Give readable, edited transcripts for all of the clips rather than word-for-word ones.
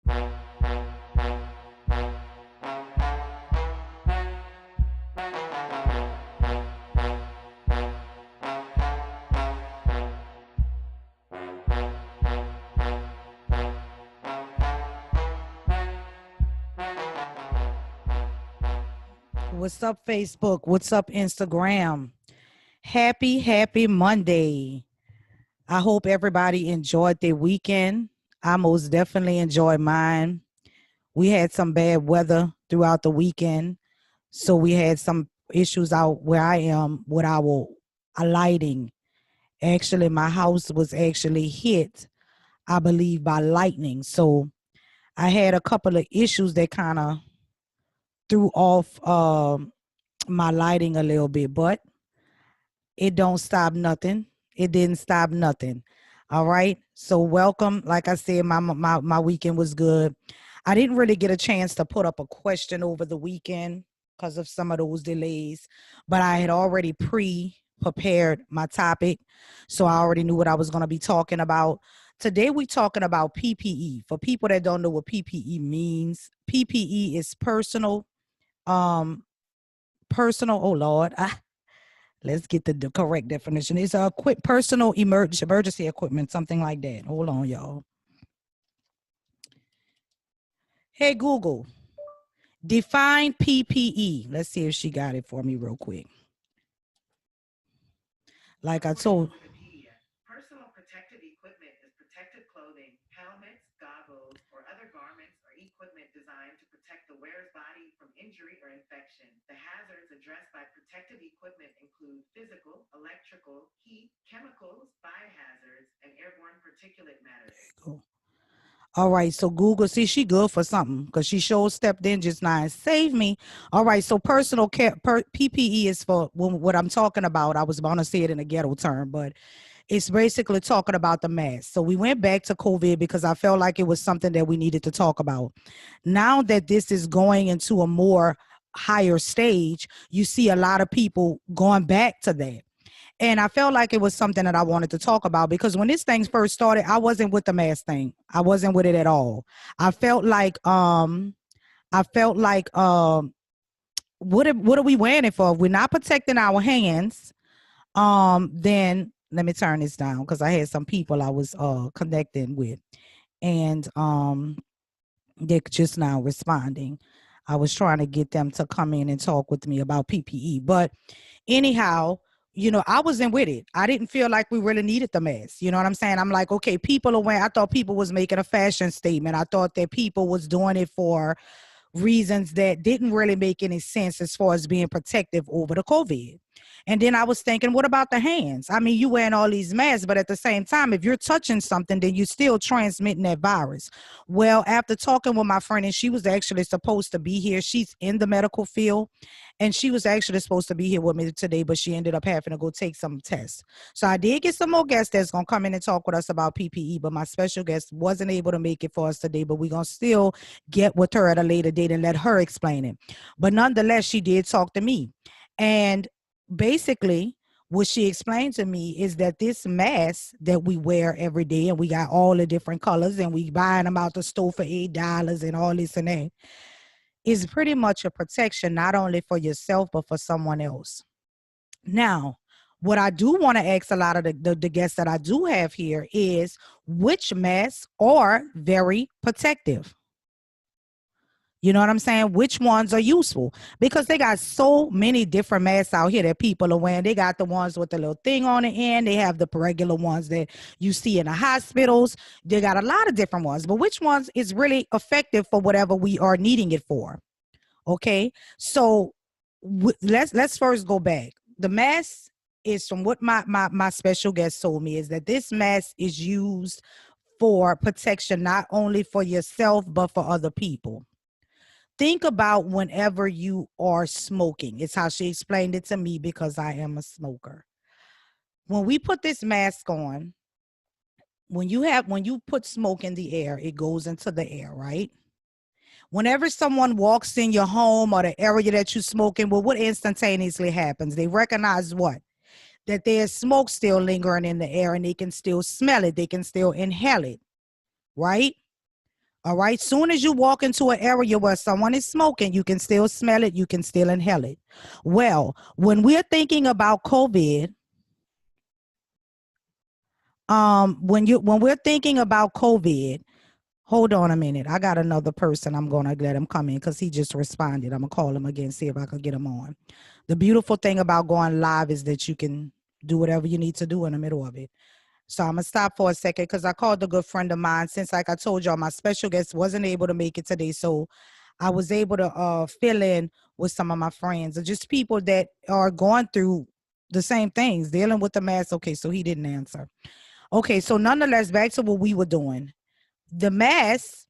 What's up, Facebook? What's up, Instagram? Happy Monday. I hope everybody enjoyed their weekend. I most definitely enjoyed mine. We had some bad weather throughout the weekend. So we had some issues out where I am with our lighting. Actually, my house was actually hit, I believe, by lightning. So I had a couple of issues that kind of threw off my lighting a little bit, but it don't stop nothing. It didn't stop nothing. All right. So welcome. Like I said, my weekend was good. I didn't really get a chance to put up a question over the weekend because of some of those delays, but I had already prepared my topic. So I already knew what I was going to be talking about. Today we're talking about PPE. For people that don't know what PPE means, PPE is personal, oh Lord, let's get the correct definition. It's a personal emergency equipment, something like that. Hold on, y'all. Hey, Google, define PPE. Let's see if she got it for me real quick. Like I told. Personal protective equipment is protective clothing, helmets, goggles, or other garments or equipment designed to protect the wearer's body from injury or infection. The hazards addressed by protective equipment include physical, electrical, heat, chemicals, biohazards, and airborne particulate matter. Cool. All right, so Google, see, she good for something because she sure stepped in just now and saved me. All right, so personal care, PPE is for what I'm talking about. I was going to say it in a ghetto term, but it's basically talking about the mask. So we went back to COVID because I felt like it was something that we needed to talk about. Now that this is going into a more higher stage, you see a lot of people going back to that. And I felt like it was something that I wanted to talk about because when this thing first started, I wasn't with the mask thing. I wasn't with it at all. I felt like what are we wearing it for? If we're not protecting our hands, then let me turn this down because I had some people I was connecting with, and they're just now responding. I was trying to get them to come in and talk with me about PPE, but anyhow, I wasn't with it. I didn't feel like we really needed the mask. You know what I'm saying? I'm like, okay, people are wearing. I thought people was making a fashion statement. I thought that people was doing it for reasons that didn't really make any sense as far as being protective over the COVID. And then I was thinking, what about the hands? I mean, you wearing all these masks, but at the same time, if you're touching something, then you're still transmitting that virus. Well, after talking with my friend, and she was actually supposed to be here, she's in the medical field, and she was actually supposed to be here with me today, but she ended up having to go take some tests. So I did get some more guests that's going to come in and talk with us about PPE, but my special guest wasn't able to make it for us today, but we're going to still get with her at a later date and let her explain it. But nonetheless, she did talk to me. And basically, what she explained to me is that this mask that we wear every day, and we got all the different colors, and we buying them out the store for $8 and all this and that, is pretty much a protection, not only for yourself, but for someone else. Now, what I do want to ask a lot of the guests that I do have here is which masks are very protective? You know what I'm saying? Which ones are useful? Because they got so many different masks out here that people are wearing. They got the ones with the little thing on the end. They have the regular ones that you see in the hospitals. They got a lot of different ones. But which ones is really effective for whatever we are needing it for? Okay, so let's first go back. The mask is, from what my special guest told me, is that this mask is used for protection, not only for yourself, but for other people. Think about whenever you are smoking. It's how she explained it to me because I am a smoker. When we put this mask on, when you put smoke in the air, it goes into the air, right? Whenever someone walks in your home or the area that you smoke in, well, what instantaneously happens? They recognize what? That there's smoke still lingering in the air and they can still smell it. They can still inhale it, right? All right. Soon as you walk into an area where someone is smoking, you can still smell it, you can still inhale it. Well, when we're thinking about COVID, when we're thinking about COVID, hold on a minute. I got another person. I'm gonna let him come in because he just responded. I'm gonna call him again, see if I can get him on. The beautiful thing about going live is that you can do whatever you need to do in the middle of it. So I'm gonna stop for a second because I called a good friend of mine. Since, like I told y'all, my special guest wasn't able to make it today, so I was able to fill in with some of my friends or just people that are going through the same things, dealing with the mask. Okay, so he didn't answer. Okay, so nonetheless, back to what we were doing. The mask,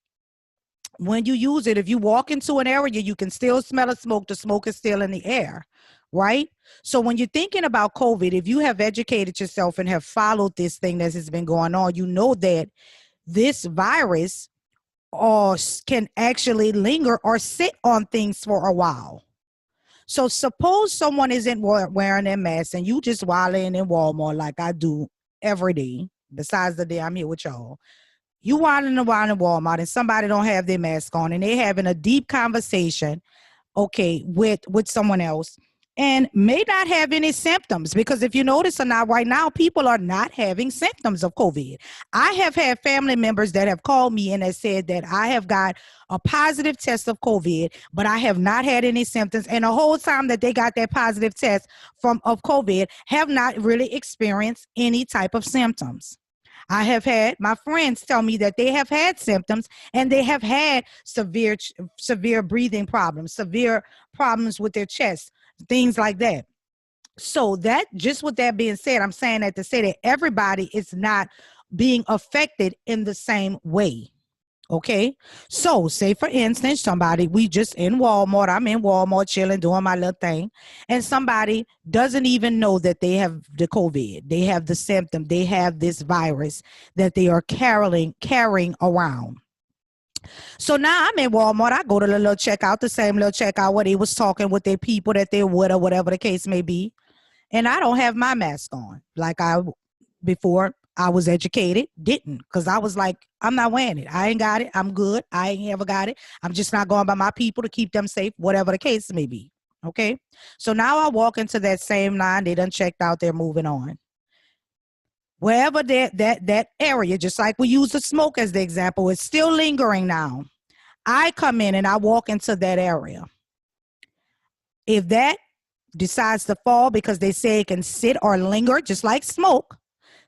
when you use it, if you walk into an area, you can still smell the smoke. The smoke is still in the air, right? So when you're thinking about COVID, if you have educated yourself and have followed this thing that has been going on, you know that this virus can actually linger or sit on things for a while. So suppose someone isn't wearing their mask and you just wilding in Walmart like I do every day, besides the day I'm here with y'all. You wandering around in Walmart and somebody don't have their mask on and they having a deep conversation, okay, with someone else and may not have any symptoms, because if you notice or not, right now people are not having symptoms of COVID. I have had family members that have called me and have said that I have got a positive test of COVID, but I have not had any symptoms, and the whole time that they got that positive test of COVID have not really experienced any type of symptoms. I have had my friends tell me that they have had symptoms and they have had severe breathing problems, severe problems with their chest, things like that. So that, just with that being said, I'm saying that to say that everybody is not being affected in the same way. Okay. So say for instance, we just in Walmart, I'm in Walmart chilling, doing my little thing. And somebody doesn't even know that they have the COVID. They have the symptom. They have this virus that they are carrying around. So now I'm in Walmart. I go to the little checkout, the same little checkout where they was talking with their people that they're with or whatever the case may be. And I don't have my mask on like I before I was educated, didn't, because I was like, I'm not wearing it. I ain't got it. I'm good. I ain't ever got it. I'm just not going by my people to keep them safe, whatever the case may be. Okay. So now I walk into that same line. They done checked out. They're moving on. Wherever that area, just like we use the smoke as the example, it's still lingering now. I come in and I walk into that area. If that decides to fall because they say it can sit or linger, just like smoke,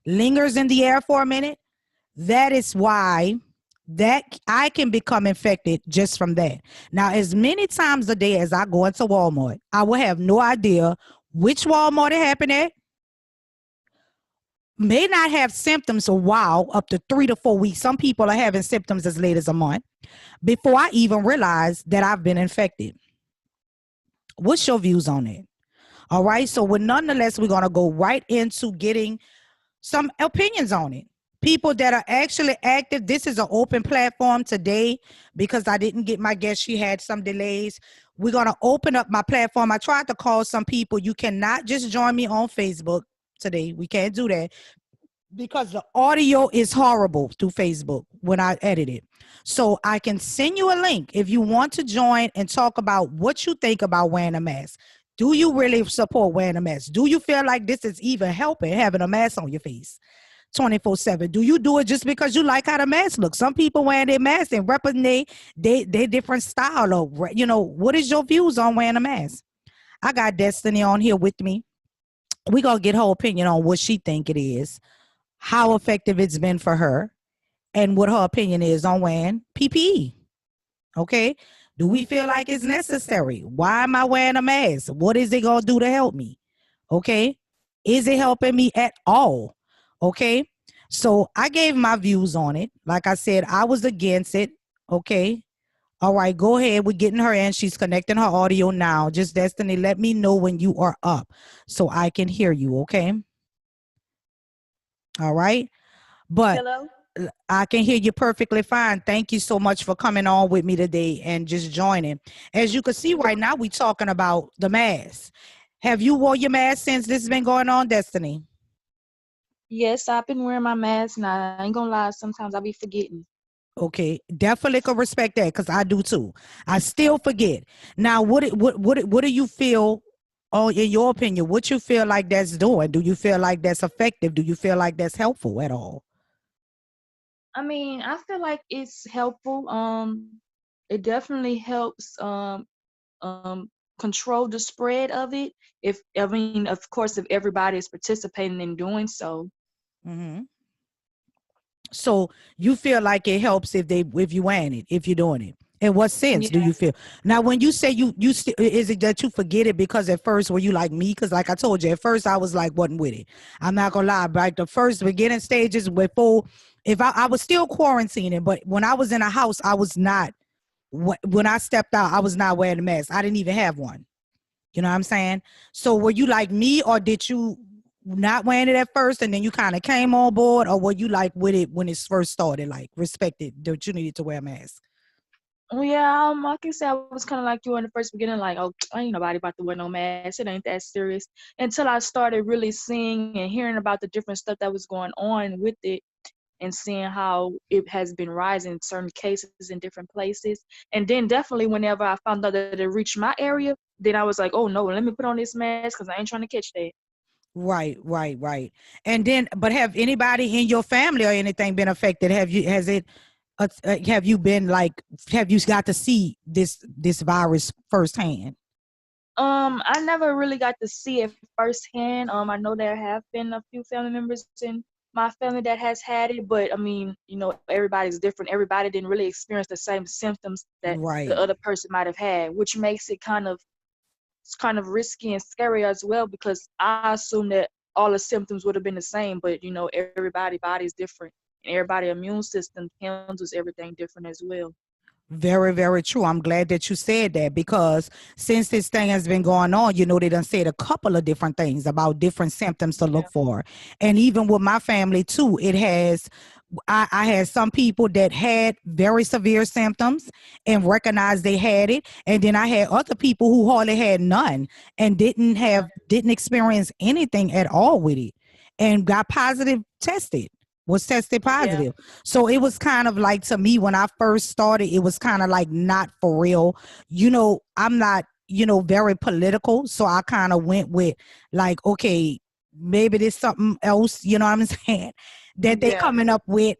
lingers in the air for a minute, that is why that I can become infected just from that. Now, as many times a day as I go into Walmart, I will have no idea which Walmart it happened at. May not have symptoms a while, up to 3 to 4 weeks. Some people are having symptoms as late as a month before I even realize that I've been infected. What's your views on it? All right. So nonetheless, we're going to go right into getting some opinions on it. People that are actually active. This is an open platform today because I didn't get my guest. She had some delays. We're going to open up my platform. I tried to call some people. You cannot just join me on Facebook today. We can't do that because the audio is horrible through Facebook when I edit it. So I can send you a link if you want to join and talk about what you think about wearing a mask. Do you really support wearing a mask? Do you feel like this is even helping, having a mask on your face 24/7? Do you do it just because you like how the mask looks? Some people wearing their mask and repping they different style of, what is your views on wearing a mask? I got Destiny on here with me. We're going to get her opinion on what she think it is, how effective it's been for her, and what her opinion is on wearing PPE. Okay. Do we feel like it's necessary? Why am I wearing a mask? What is it going to do to help me? Okay. Is it helping me at all? Okay. So I gave my views on it. Like I said, I was against it. Okay. All right. Go ahead. We're getting her in. She's connecting her audio now. Just Destiny, let me know when you are up so I can hear you. Okay. All right. But Hello? I can hear you perfectly fine. Thank you so much for coming on with me today and just joining. As you can see right now, we're talking about the mask. Have you wore your mask since this has been going on, Destiny? Yes, I've been wearing my mask and I ain't gonna lie, sometimes I be forgetting. Okay, definitely could respect that because I do too. I still forget. Now, what do you feel? Oh, in your opinion, what you feel like that's doing? Do you feel like that's effective? Do you feel like that's helpful at all? I mean, I feel like it's helpful. It definitely helps control the spread of it. If I mean, of course, if everybody is participating in doing so. Hmm. So you feel like it helps if you want it, if you're doing it. In what sense do Yeah. you feel? Now, when you say is it that you forget it because at first were you like me? Because like I told you, at first I was like wasn't with it. I'm not gonna lie, but like the first beginning stages before, if I was still quarantining, but when I was in a house, I was not. When I stepped out, I was not wearing a mask. I didn't even have one. You know what I'm saying? So were you like me, or did you not wearing it at first and then you kind of came on board, or were you like with it when it first started, like respected that you needed to wear a mask? Well, yeah, I can say I was kind of like you in the first beginning, like, oh, ain't nobody about to wear no mask. It ain't that serious. Until I started really seeing and hearing about the different stuff that was going on with it, and seeing how it has been rising in certain cases in different places. And then definitely whenever I found out that it reached my area, then I was like, oh no, let me put on this mask because I ain't trying to catch that. Right, right, right. And then, but have anybody in your family or anything been affected? Has it, have you been like, have you got to see this virus firsthand? I never really got to see it firsthand. I know there have been a few family members in my family that has had it, but I mean, everybody's different. Everybody didn't really experience the same symptoms that the Right. other person might have had, which makes it kind of risky and scary as well, because I assume that all the symptoms would have been the same, but everybody body is different, and everybody immune system handles everything different as well. Very, very true. I'm glad that you said that because since this thing has been going on, they done said a couple of different things about different symptoms to Yeah. look for. And even with my family too, I had some people that had very severe symptoms and recognized they had it. And then I had other people who hardly had none and didn't experience anything at all with it and got positive tested, was tested Yeah. positive. So it was kind of like, to me, when I first started, it was kind of like not for real. I'm not, very political. So I kind of went with like, okay, maybe there's something else, you know what I'm saying, that they Yeah. coming up with.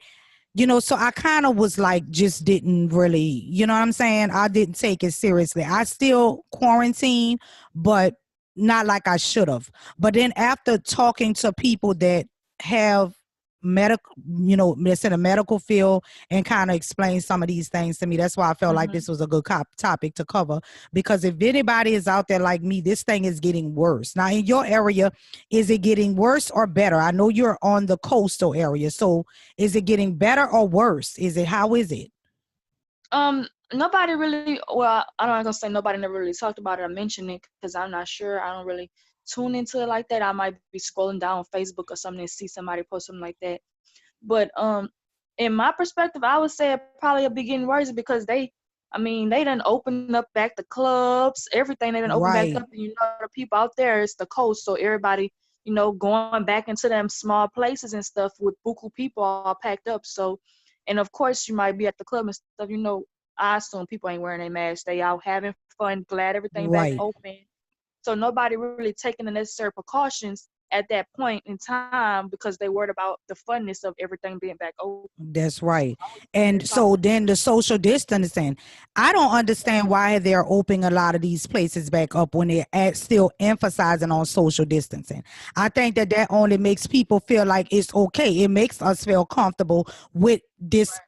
So I kind of was like, just didn't really, you know what I'm saying? I didn't take it seriously. I still quarantine, but not like I should have. But then after talking to people that have medical, that's in the medical field and kind of explain some of these things to me, that's why I felt like Hmm. this was a good topic to cover. Because if anybody is out there like me, this thing is getting worse. Now, in your area, is it getting worse or better? I know you're on the coastal area. So is it getting better or worse? How is it? Nobody really. Well, I'm not gonna say nobody never really talked about it or mentioned it because I'm not sure. I don't really tune into it like that. I might be scrolling down Facebook or something and see somebody post something like that. But in my perspective, I would say it probably a begin worse because I mean, they done opened up back the clubs, everything. They done opened back up, Right, and the people out there, it's the coast, so everybody, going back into them small places and stuff with buku people all packed up. So, and of course, you might be at the club and stuff. I assume people ain't wearing their masks. They out having fun, glad everything back right. open. So nobody really taking the necessary precautions at that point in time because they worried about the funness of everything being back open. That's So right. I would say it's And probably so then the social distancing, I don't yeah, understand why they're opening a lot of these places back up when they're still emphasizing on social distancing. I think that only makes people feel like it's okay. It makes us feel comfortable with this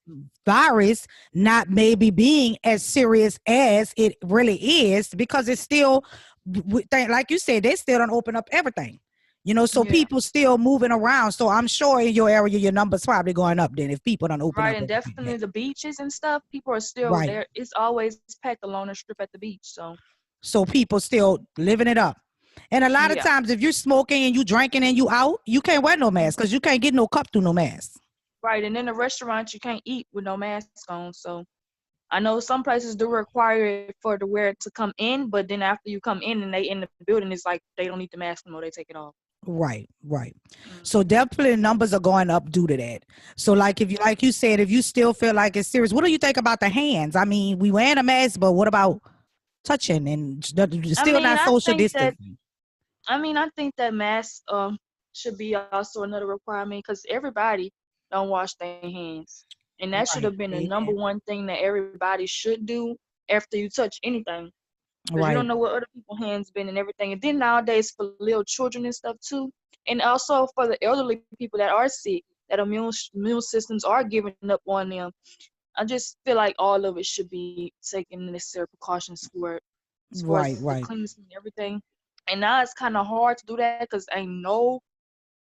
virus not maybe being as serious as it really is, because it's still, like you said, they still don't open up everything. So yeah, people still moving around. So I'm sure in your area, your numbers probably going up then if people don't open right. up And everything definitely yet. the beaches and stuff, people are still Right. there. It's always packed along the strip at the beach. So So people still living it up. And a lot of yeah, times, if you're smoking and you drinking and you out, you can't wear no mask because you can't get no cup through no mask. right. And in the restaurant, you can't eat with no mask on. So I know some places do require it for the wearer to come in, but then after you come in and they in the building, it's like they don't need the mask no more. They take it off. Right, right. So Mhm. definitely numbers are going up due to that. So like if you like you said, if you still feel like it's serious, what do you think about the hands? I mean, we wearing a mask, but what about touching and I still mean, not I social think that distancing? I think that masks should be also another requirement because everybody don't wash their hands, and that should have Right. been the number Amen. one thing that everybody should do after you touch anything, because you don't Right. know what other people's hands been and everything. And then nowadays for little children and stuff too, and also for the elderly people that are sick, that immune systems are giving up on them. I just feel like all of it should be taking necessary precautions for it, as far as Right. the Right. cleanliness and everything. And now it's kind of hard to do that because ain't no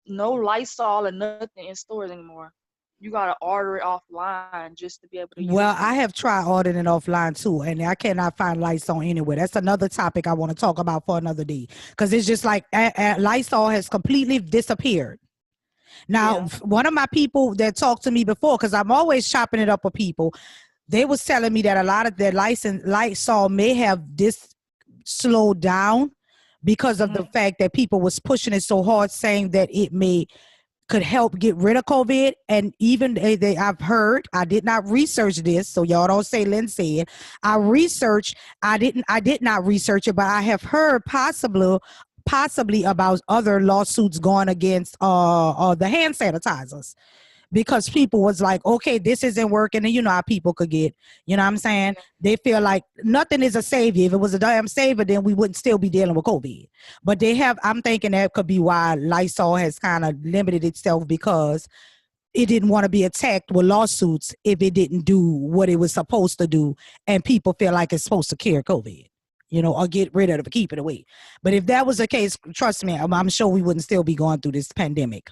Lysol or nothing in stores anymore. You gotta order it offline just to be able to use Well, it. I have tried ordering it offline too, and I cannot find Lysol anywhere. That's another topic I want to talk about for another day because it's just like Lysol has completely disappeared. Now, Yeah. one of my people that talked to me before, because I'm always chopping it up with people, they was telling me that a lot of their Lysol may have this slowed down because of the Hmm. fact that people was pushing it so hard, saying that it may could help get rid of COVID. And even I've heard, I did not research this, so y'all don't say Lynn said. I researched, I did not research it, but I have heard possibly about other lawsuits going against the hand sanitizers because people was like, okay, this isn't working. And you know how people could get, you know what I'm saying? Yeah. They feel like nothing is a savior. If it was a damn savior, then we wouldn't still be dealing with COVID. But I'm thinking that could be why Lysol has kind of limited itself because it didn't want to be attacked with lawsuits if it didn't do what it was supposed to do. And people feel like it's supposed to cure COVID, you know, or get rid of it, keep it away. But if that was the case, trust me, I'm sure we wouldn't still be going through this pandemic.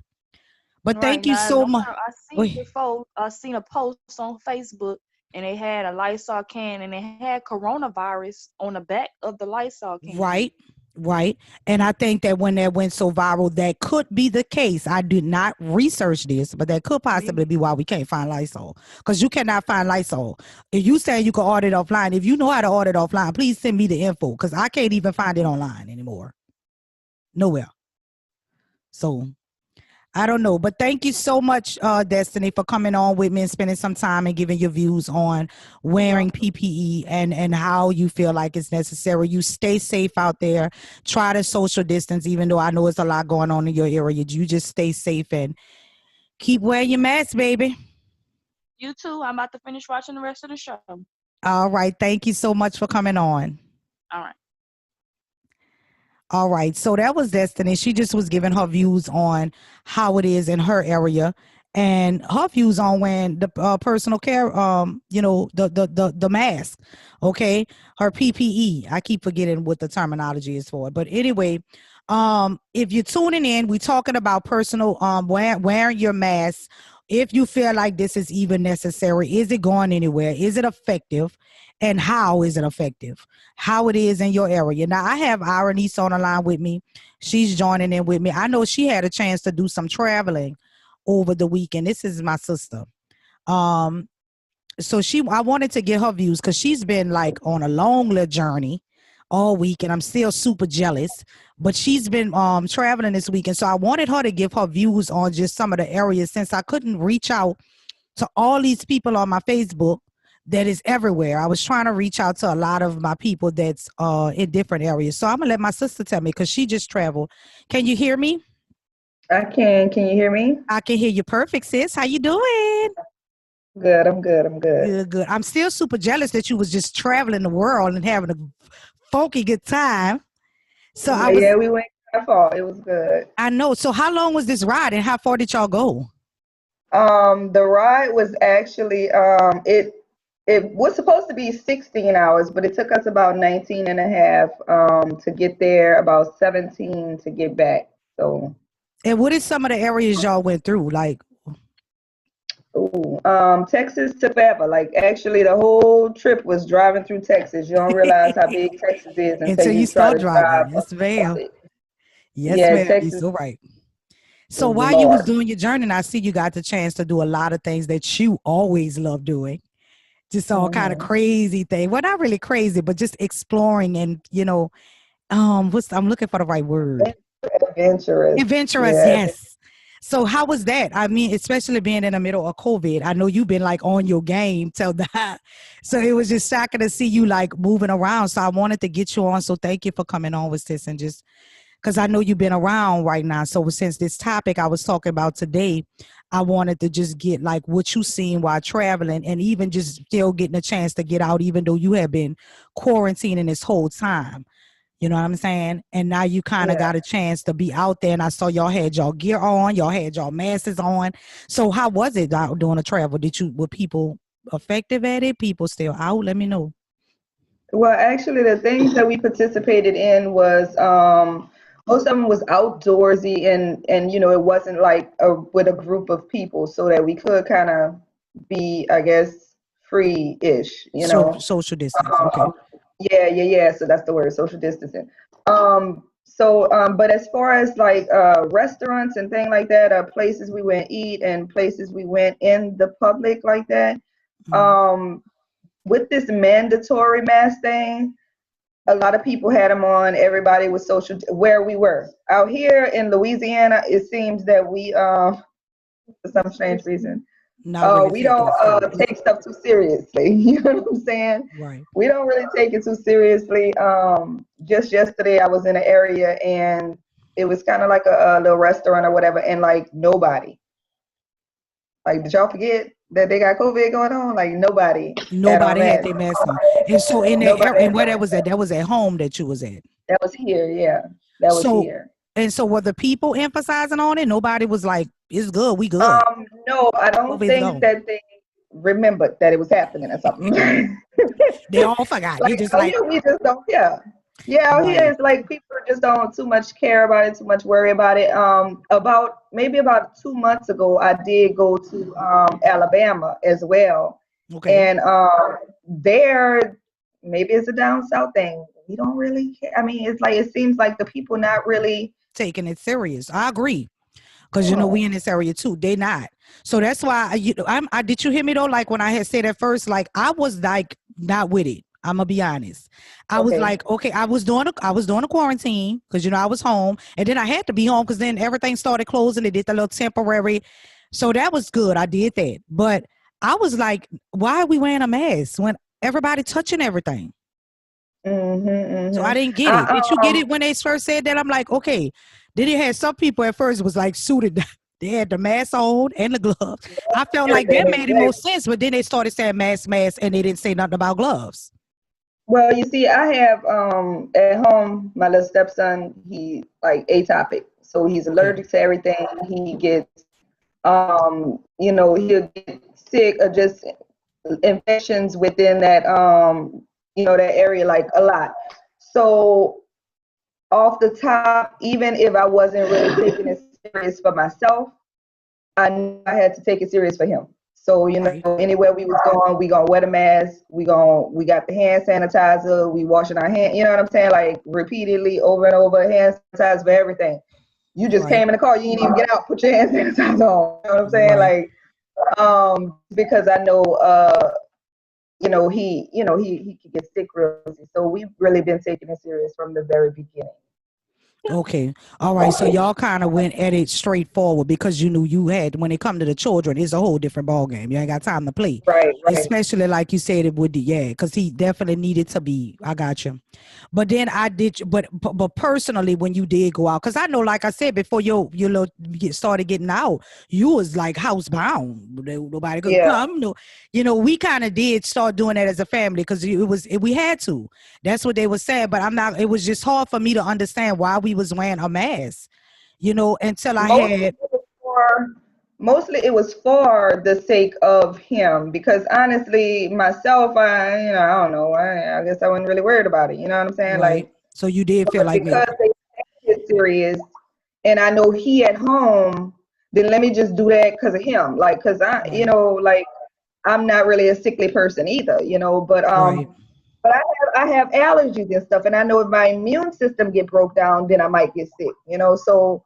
But Right thank you now, so much. I seen before. I seen a post on Facebook, and they had a Lysol can, and it had coronavirus on the back of the Lysol can. Right, right. And I think that when that went so viral, that could be the case. I did not research this, but that could Me possibly be neither. why we can't find Lysol. Because you cannot find Lysol. If you say you can order it offline, if you know how to order it offline, please send me the info because I can't even find it online anymore. Nowhere. So I don't know, but thank you so much, Destiny, for coming on with me and spending some time and giving your views on You're wearing welcome. PPE and how you feel like it's necessary. You stay safe out there. Try to social distance, even though I know it's a lot going on in your area. You just stay safe and keep wearing your mask, baby. You too. I'm about to finish watching the rest of the show. All right. Thank you so much for coming on. All right. All right. So that was Destiny. She just was giving her views on how it is in her area and her views on when the personal care, you know, the mask. Okay. Her PPE. I keep forgetting what the terminology is for. But anyway, if you're tuning in, we're talking about personal, wearing your mask. If you feel like this is even necessary, is it going anywhere? Is it effective? And how is it effective? How it is in your area. Now, I have our niece on the line with me. She's joining in with me. I know she had a chance to do some traveling over the weekend. This is my sister. Um, so I wanted to get her views because she's been like on a long little journey all week, and I'm still super jealous. But she's been traveling this weekend, so I wanted her to give her views on just some of the areas since I couldn't reach out to all these people on my Facebook that is everywhere. I was trying to reach out to a lot of my people that's in different areas. So I'm gonna let my sister tell me because she just traveled. Can you hear me? I can. Can you hear me? I can hear you perfect, sis. How you doing? Good. I'm good. I'm good. Good, good. I'm still super jealous that you was just traveling the world and having a funky good time. So Yeah, yeah, we went kind of far. It was good. I know. So how long was this ride and how far did y'all go? The ride was actually it was supposed to be 16 hours, but it took us about 19 and a half to get there, about 17 to get back. So, And what is some of the areas y'all went through? Like, ooh, Texas took forever. Like actually, the whole trip was driving through Texas. You don't realize how big Texas is until until you you try start to drive driving. Yes, across ma'am. it. Yes, Yeah, ma'am. You're Texas so right. So was the while you was north. doing your journey, and I see you got the chance to do a lot of things that you always love doing. Just all kind of Hmm. crazy thing. Well, not really crazy, but just exploring and I'm looking for the right word. Adventurous. Adventurous, Yeah. yes. So how was that? I mean, especially being in the middle of COVID. I know you've been like on your game till that. So it was just shocking to see you like moving around. So I wanted to get you on. So thank you for coming on with this and just because I know you've been around right now. So since this topic I was talking about today, I wanted to just get like what you seen while traveling and even just still getting a chance to get out, even though you have been quarantining this whole time. You know what I'm saying? And now you kind of Yeah. got a chance to be out there. And I saw y'all had y'all gear on, y'all had y'all masks on. So how was it out doing the travel? Were people effective at it? People still out? Let me know. Well, actually, the things that we participated in was most of them was outdoorsy, and it wasn't like with a group of people, so that we could kind of be, I guess, free-ish. So social distance. Okay. Um, yeah, yeah, yeah. So that's the word, social distancing. But as far as like restaurants and things like that, places we went eat and places we went in the public like that. Mhm. Um, with this mandatory mask thing, a lot of people had them on. Everybody was social where we were. Out here in Louisiana, it seems that we, for some strange reason, Not really we taking don't it serious. take stuff too seriously. You know what I'm saying? Right. We don't really take it too seriously. Just yesterday, I was in an area and it was kind of like a little restaurant or whatever, and like nobody. Like, did y'all forget that they got COVID going on? Like nobody had on Nobody had masks. their mask on. And so in that area, Nobody. and where that was at home that you was at. That was here. Yeah, that was So here. and so were the people emphasizing on it? Nobody was like, it's good, we good. No, I don't COVID's think gone. that they remembered that it was happening or something. They all forgot. They Like just out like, here, we just don't care. Yeah, out here right. it's like people just don't too much care about it, too much worry about it. About 2 months ago, I did go to Alabama as well, Okay. and there maybe it's a down south thing. We don't really care. I mean, it's like it seems like the people not really. Taking it serious. I agree. Because we Oh, in this area too. They not. So that's why I did you hear me though? Like when I had said at first, like I was like not with it. I'm gonna be honest. I was okay. like, okay, I was doing a quarantine because I was home, and then I had to be home because then everything started closing. They did the little temporary, so that was good. I did that, but I was like, why are we wearing a mask when everybody touching everything? So I Mm-hmm. didn't get it. I, Did you get it when they first said that? I'm like, okay. Then it had some people at first was like suited. They had the mask on and the gloves. I felt like that everything made it more exactly. sense, but then they started saying mask, and they didn't say nothing about gloves. Well, you see, I have at home my little stepson. He like atopic, so he's Okay. allergic to everything. He gets he'll get sick or just infections within that that area like a lot. So off the top, even if I wasn't really taking it serious for myself, I knew I had to take it serious for him. So, Right. anywhere we was going, we gonna wear the mask. We got the hand sanitizer. We washing our hand. You know what I'm saying? Like repeatedly, over and over, hand sanitizer for everything. You just Right. came in the car. You didn't even get out. Put your hand sanitizer on. You know what I'm saying? Right. Like, because I know, he could get sick real easy. So we've really been taking it serious from the very beginning. Okay. All right. So y'all kind of went at it straightforward because you knew you had, when it come to the children, it's a whole different ball game. You ain't got time to play. Right, right. Especially like you said it would, yeah, because he definitely needed to be. I got you. But then I did, but personally, when you did go out, because I know, like I said before, you little started getting out, you was like housebound. Nobody could Yeah. come. No, we kind of did start doing that as a family because we had to. That's what they were saying. But I'm not. It was just hard for me to understand why we was wearing a mask. Until I Mostly had. it was for mostly it was for the sake of him because honestly myself I don't know I guess I wasn't really worried about it, you know what I'm saying, Right. like, So you did feel but like maybe. because they take it serious and I know he at home, then let me just do that because of him, like because I Right. like I'm not really a sickly person either, but Right. I have allergies and stuff, and I know if my immune system get broke down then I might get sick, so.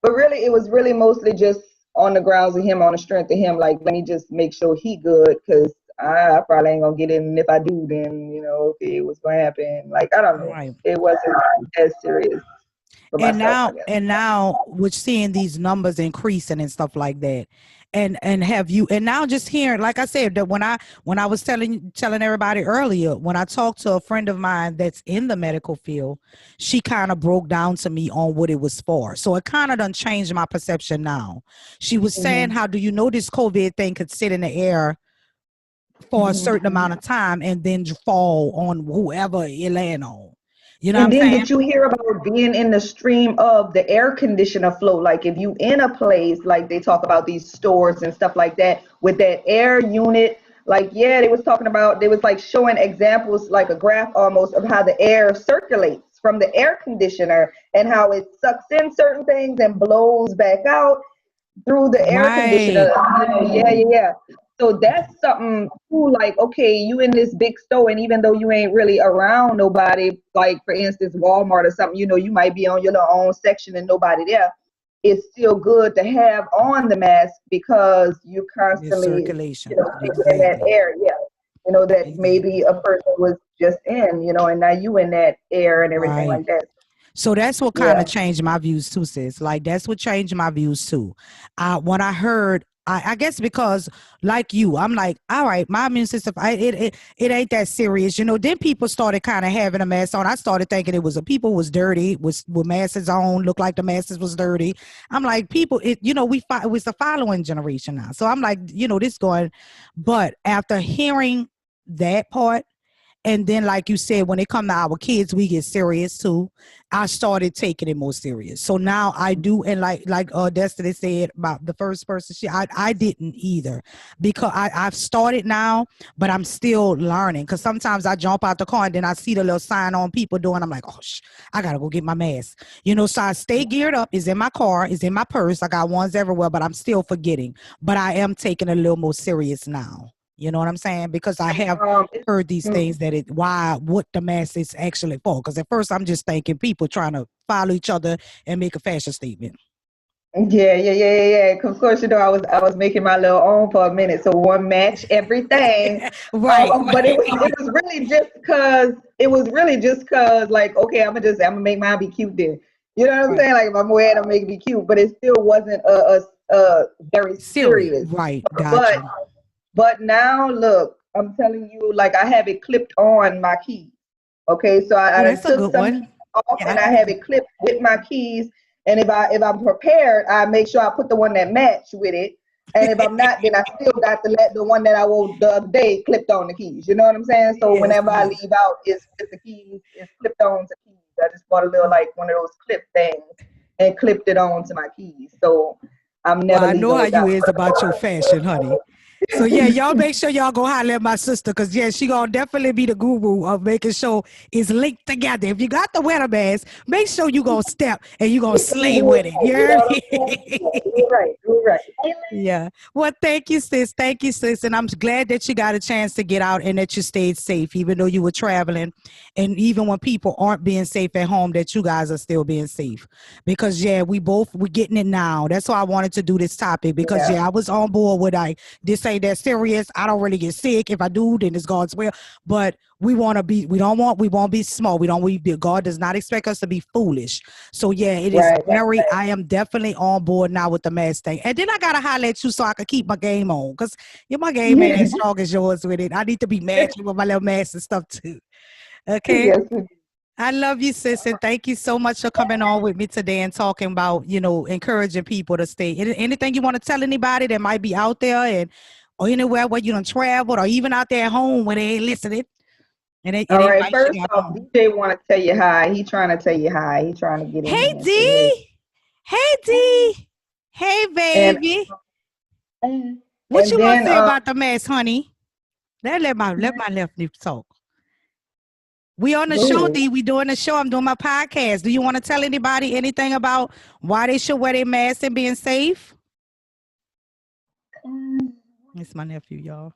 But really, it was really mostly just on the grounds of him, on the strength of him. Like, let me just make sure he good, because I probably ain't gonna get it. And if I do, then okay, what's gonna happen? Like, I don't know. Right. It wasn't as serious. for and myself, now I guess. and now we're seeing these numbers increasing and stuff like that. And have you, and now just hearing, like I said, that when I was telling everybody earlier, when I talked to a friend of mine that's in the medical field, she kind of broke down to me on what it was for. So it kind of done changed my perception now. She was saying, how do you know this COVID thing could sit in the air for a certain amount of time and then fall on whoever it land on? You know what And I'm then saying? did you hear about being in the stream of the air conditioner flow? Like if you in a place, like they talk about these stores and stuff like that with that air unit, like, yeah, they was talking about, they was like showing examples, like a graph almost of how the air circulates from the air conditioner and how it sucks in certain things and blows back out through the air conditioner. Right. Yeah. So that's something too, like, okay, you in this big store, and even though you ain't really around nobody, like for instance, Walmart or something, you might be on your little own section and nobody there. It's still good to have on the mask because you The constantly, circulation. in that Exactly. air, that maybe Exactly. a person was just in, and now you in that air and everything Right. like that. So that's what kind Yeah. of changed my views too, sis. Like that's what changed my views too. When I heard, I guess because like you, I'm like, all right, my immune system, it ain't that serious, Then people started kind of having a mask on. I started thinking it was people was dirty, was with masks on, looked like the masks was dirty. I'm like, people, it was the following generation now. So I'm like, this going, but after hearing that part. And then, like you said, when it come to our kids, we get serious too. I started taking it more serious. So now I do, and like Destiny said about the first person, I didn't either because I've started now, but I'm still learning. Because sometimes I jump out the car and then I see the little sign on people doing. I'm like, oh, I gotta go get my mask. So I stay geared up. It's in my car. It's in my purse. I got ones everywhere, but I'm still forgetting. But I am taking it a little more serious now. You know what I'm saying? Because I have heard these things that what the mask is actually for. Because at first I'm just thinking people trying to follow each other and make a fashion statement. Yeah. Of course, I was making my little own for a minute, so one match everything. Right. But it was really just cause like, okay, I'm gonna make mine be cute then. You know what I'm Right. saying? Like if I'm wearing, I'm making it cute, but it still wasn't a very Serious. serious. Right. But Gotcha. but now look, I'm telling you, like I have it clipped on my keys. Okay, so I Oh, done that's a took good some one. keys off Yeah, I and I like have that. it clipped with my keys. And if I'm prepared, I make sure I put the one that match with it. And if I'm not, then I still got the one that I wore the other day clipped on the keys. You know what I'm saying? So Yes, whenever I yes. leave out, it's with the keys, it's clipped on to keys. I just bought a little like one of those clip things and clipped it on to my keys. So I'm Well, never I know leaving how you without. is about your fashion, honey. So yeah, y'all make sure y'all go holler at my sister because yeah, she gonna definitely be the guru of making sure it's linked together. If you got the weather mask, make sure you gonna step and you gonna Make sure you slay do it with it. right. You You heard know what I'm saying? me? Yeah, you're right. You're right. Yeah. Well, thank you, sis. Thank you, sis. And I'm glad that you got a chance to get out and that you stayed safe, even though you were traveling. And even when people aren't being safe at home, that you guys are still being safe. Because yeah, we're getting it now. That's why I wanted to do this topic. Because Yeah. yeah, I was on board with like this ain't that serious. I don't really get sick. If I do, then it's God's will. But we won't be small. God does not expect us to be foolish. So yeah, it is Right. I am definitely on board now with the mask thing. And then I gotta holler at you so I can keep my game on. Cause my game ain't as strong as yours with it. I need to be matching with my little mask and stuff too. Okay. Yes. I love you, sis, and thank you so much for coming on with me today and talking about, encouraging people to stay. Anything you want to tell anybody that might be out there or anywhere where you done traveled or even out there at home where they ain't listening and they All right. invite First you off, on. DJ want to tell you hi. He trying to tell you hi. He trying to get in Hey here and say hey. D. Hey D. Hey And baby. What and you gonna then say about the mess, honey? Let my left knee talk. We on the go show, ahead. D. We doing the show. I'm doing my podcast. Do you want to tell anybody anything about why they should wear their mask and being safe? It's my nephew, y'all.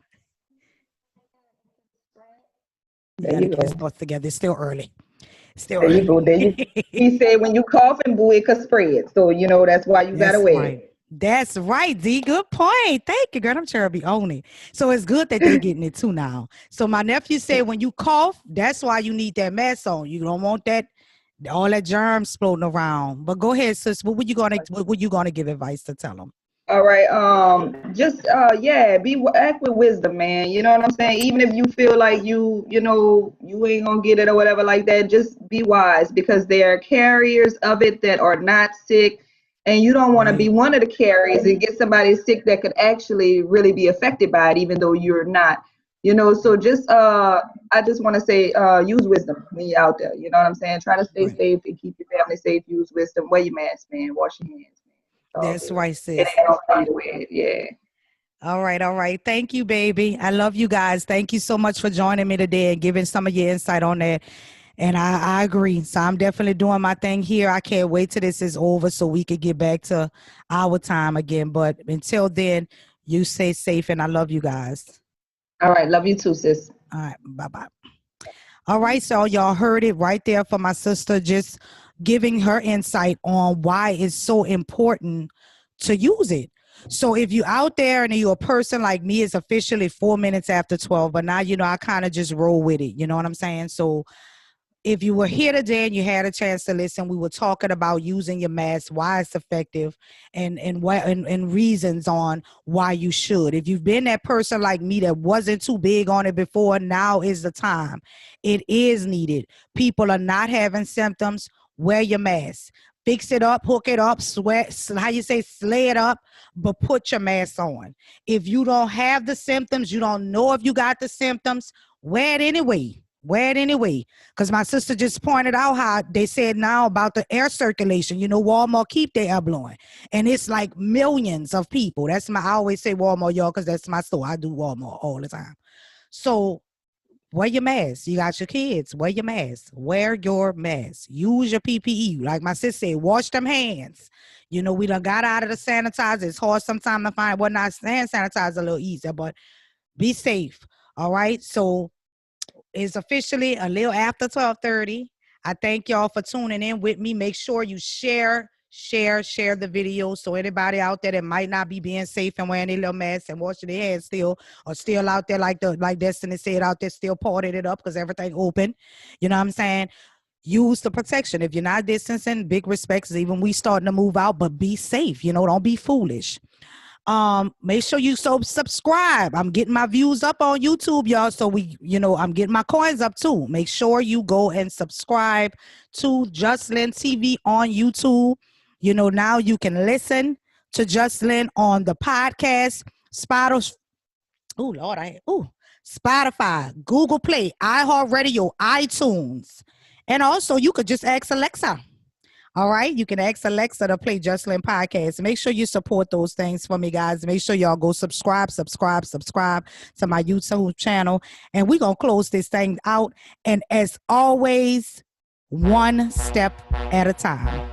You There got to you get his go. thoughts together. It's still early. It's still There you early. go. There you. He said when you cough and boo, it could spread. So that's why you gotta That's wear right. it. That's right, D. Good point. Thank you, girl. I'm sure I'll be on it. So it's good that they getting it too now. So my nephew said when you cough, that's why you need that mask on. You don't want All that germs floating around. But go ahead, sis. What were you gonna give advice to tell them? All right. Just yeah, act with wisdom, man. You know what I'm saying? Even if you feel like you ain't gonna get it or whatever like that, just be wise because there are carriers of it that are not sick, and you don't want to be Right. one of the carriers and get somebody sick that could actually really be affected by it, even though you're not. So just I just want to say use wisdom when you're out there. You know what I'm saying? Try to stay Right. safe and keep your family safe. Use wisdom. Wear your mask, man. Wash your hands, man. It's all That's good. right, It sis. ain't no fun to wear it. Yeah. All right, all right. Thank you, baby. I love you guys. Thank you so much for joining me today and giving some of your insight on that. And I agree. So I'm definitely doing my thing here. I can't wait till this is over so we could get back to our time again. But until then, you stay safe and I love you guys. All right. Love you too, sis. All right. Bye-bye. All right, so y'all heard it right there from my sister, just giving her insight on why it's so important to use it. So if you're out there and you're a person like me, it's officially 4 minutes after 12, but now, I kind of just roll with it. You know what I'm saying? So if you were here today and you had a chance to listen, we were talking about using your mask, why it's effective, and reasons on why you should. If you've been that person like me that wasn't too big on it before, now is the time. It is needed. People are not having symptoms. Wear your mask. Fix it up, hook it up, slay it up, but put your mask on. If you don't have the symptoms, you don't know if you got the symptoms, wear it anyway. Wear it anyway. Because my sister just pointed out how they said now about the air circulation. Walmart keep their air blowing. And it's like millions of people. I always say Walmart, y'all, because that's my store. I do Walmart all the time. So wear your mask. You got your kids. Wear your mask. Wear your mask. Use your PPE. Like my sister said, wash them hands. We done got out of the sanitizer. It's hard sometimes to find. Well, not hand sanitizer a little easier, but be safe. All right. So it's officially a little after 12:30. I thank y'all for tuning in with me. Make sure you share the video so anybody out there that might not be being safe and wearing their little masks and washing their hands still, or still out there like Destiny said out there, still parting it up because everything open. You know what I'm saying? Use the protection. If you're not distancing, big respects. Even we starting to move out, but be safe. Don't be foolish. Make sure you subscribe. I'm getting my views up on YouTube, y'all. So I'm getting my coins up too. Make sure you go and subscribe to JUSTLYNN TV on YouTube. Now you can listen to JUSTLYNN on the podcast, Spotify, Google Play, iHeartRadio, iTunes. And also you could just ask Alexa. All right. You can ask Alexa to play JUSTLYNN podcast. Make sure you support those things for me, guys. Make sure y'all go subscribe to my YouTube channel. And we're going to close this thing out. And as always, one step at a time.